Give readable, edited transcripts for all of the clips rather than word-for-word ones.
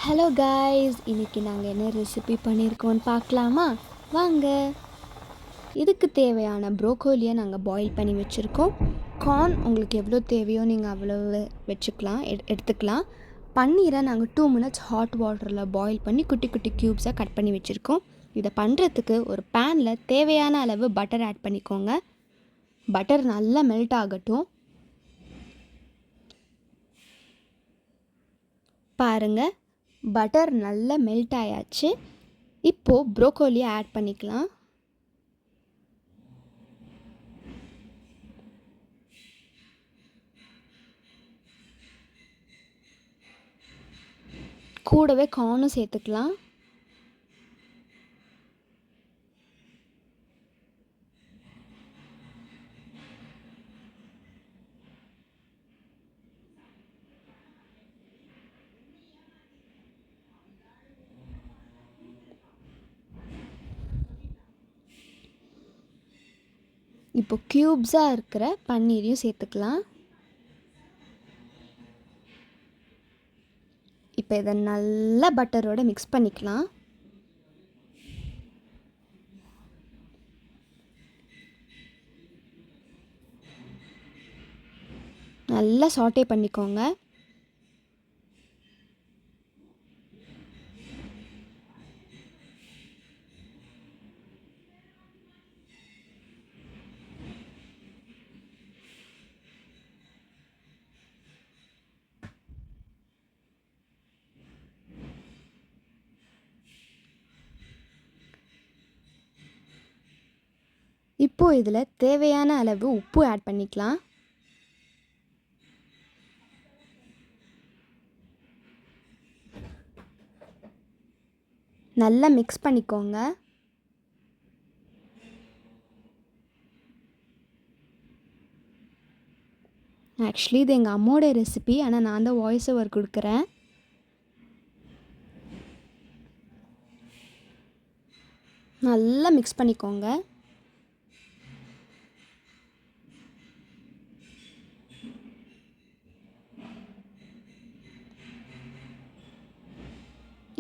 Hello guys, இன்றைக்கி நாங்கள் என்ன ரெசிபி பண்ணியிருக்கோன்னு பார்க்கலாமா? வாங்க. இதுக்கு தேவையான ப்ரோக்கோலியை நாங்கள் பாயில் பண்ணி வச்சுருக்கோம். கார்ன் உங்களுக்கு எவ்வளோ தேவையோ நீங்கள் அவ்வளோ வச்சுக்கலாம், எடுத்துக்கலாம். பன்னீரை நாங்கள் 2 மினிட்ஸ் ஹாட் வாட்டரில் பாயில் பண்ணி குட்டி குட்டி க்யூப்ஸாக கட் பண்ணி வச்சுருக்கோம். இதை பண்ணுறதுக்கு ஒரு பேனில் தேவையான அளவு பட்டர் ஆட் பண்ணிக்கோங்க. பட்டர் நல்லா மெல்ட் ஆகட்டும். பாருங்கள், பட்டர் நல்லா மெல்ட் ஆயாச்சு. இப்போது ப்ரோக்கோலியை ஆட் பண்ணிக்கலாம். கூடவே கார்னும் சேர்த்துக்கலாம். இப்போ க்யூப்ஸாக இருக்கிற பன்னீரையும் சேர்த்துக்கலாம். இப்போ இதை நல்லா பட்டரோடு மிக்ஸ் பண்ணிக்கலாம். நல்லா சாட்டே பண்ணிக்கோங்க. இப்போது இதில் தேவையான அளவு உப்பு ஆட் பண்ணிக்கலாம். நல்லா மிக்ஸ் பண்ணிக்கோங்க. ஆக்சுவலி இது எங்கள் அம்மாவோட ரெசிபி, ஆனால் நான் தான் வாய்ஸ் ஓவர் கொடுக்குறேன். நல்லா மிக்ஸ் பண்ணிக்கோங்க.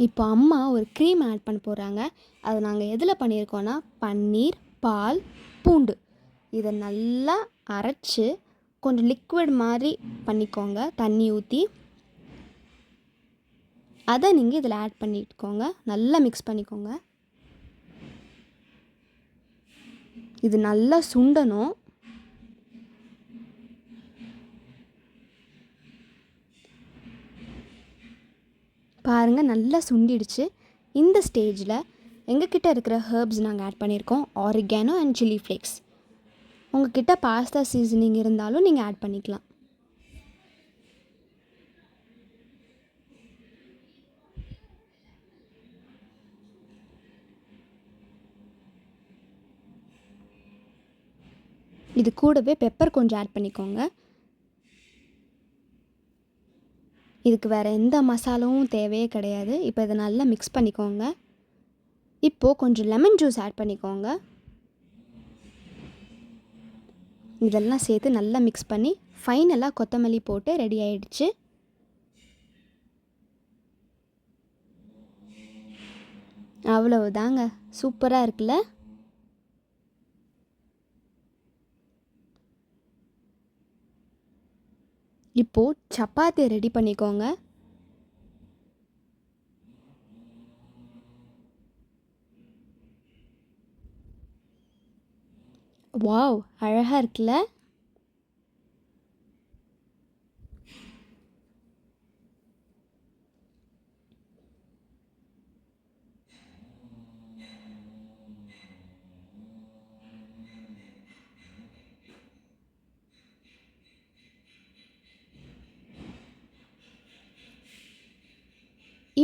இப்போ அம்மா ஒரு க்ரீம் ஆட் பண்ண போகிறாங்க. அதை நாங்கள் எதில் பண்ணியிருக்கோன்னா பன்னீர், பால், பூண்டு இதை நல்லா அரைச்சி கொஞ்சம் லிக்விட் மாதிரி பண்ணிக்கோங்க, தண்ணி ஊற்றி. அதை நீங்கள் இதில் ஆட் பண்ணிக்கோங்க. நல்லா மிக்ஸ் பண்ணிக்கோங்க. இது நல்லா சுண்டணும். பாருங்கள், நல்லா சுண்டிடுச்சு. இந்த ஸ்டேஜில் எங்ககிட்ட இருக்கிற ஹர்ப்ஸ் நாங்கள் ஆட் பண்ணியிருக்கோம். Oregano and chilli flakes. உங்கள்கிட்ட பாஸ்தா சீசனிங் இருந்தாலும் நீங்கள் ஆட் பண்ணிக்கலாம். இது கூடவே பெப்பர் கொஞ்சம் ஆட் பண்ணிக்கோங்க. இதுக்கு வேறு எந்த மசாலாவும் தேவையே கிடையாது. இப்போ இதை நல்லா மிக்ஸ் பண்ணிக்கோங்க. இப்போது கொஞ்சம் லெமன் ஜூஸ் ஆட் பண்ணிக்கோங்க. இதெல்லாம் சேர்த்து நல்லா மிக்ஸ் பண்ணி ஃபைனலாக கொத்தமல்லி போட்டு ரெடி ஆகிடுச்சு. அவ்வளவுதாங்க, சூப்பராக இருக்குல்ல? இப்போது சப்பாத்தி ரெடி பண்ணிக்கோங்க. வாவ், அழகாக இருக்குல்ல?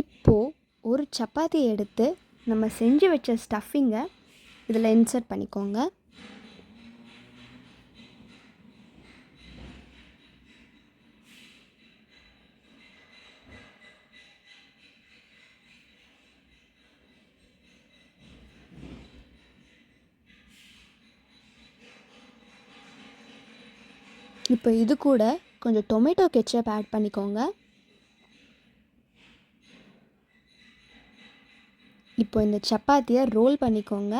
இப்போது ஒரு சப்பாத்தி எடுத்து நம்ம செஞ்சு வச்ச ஸ்டஃபிங்கை இதில் இன்சர்ட் பண்ணிக்கோங்க. இப்போ இது கூட கொஞ்சம் டொமேட்டோ கெச்சப் ஆட் பண்ணிக்கோங்க. இப்போ இந்த சப்பாத்தியை ரோல் பண்ணிக்கோங்க.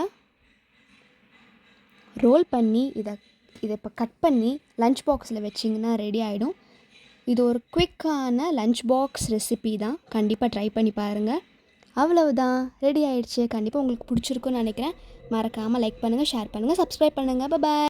ரோல் பண்ணி இதை இப்போ கட் பண்ணி லஞ்ச் பாக்ஸில் வச்சிங்கன்னா ரெடி ஆகிடும். இது ஒரு குயிக்கான லஞ்ச் பாக்ஸ் ரெசிபி தான். கண்டிப்பாக ட்ரை பண்ணி பாருங்கள். அவ்வளவுதான், ரெடி ஆகிடுச்சு. கண்டிப்பாக உங்களுக்கு பிடிச்சிருக்குன்னு நினைக்கிறேன். மறக்காமல் லைக் பண்ணுங்கள், ஷேர் பண்ணுங்கள், சப்ஸ்கிரைப் பண்ணுங்கள். பாய்.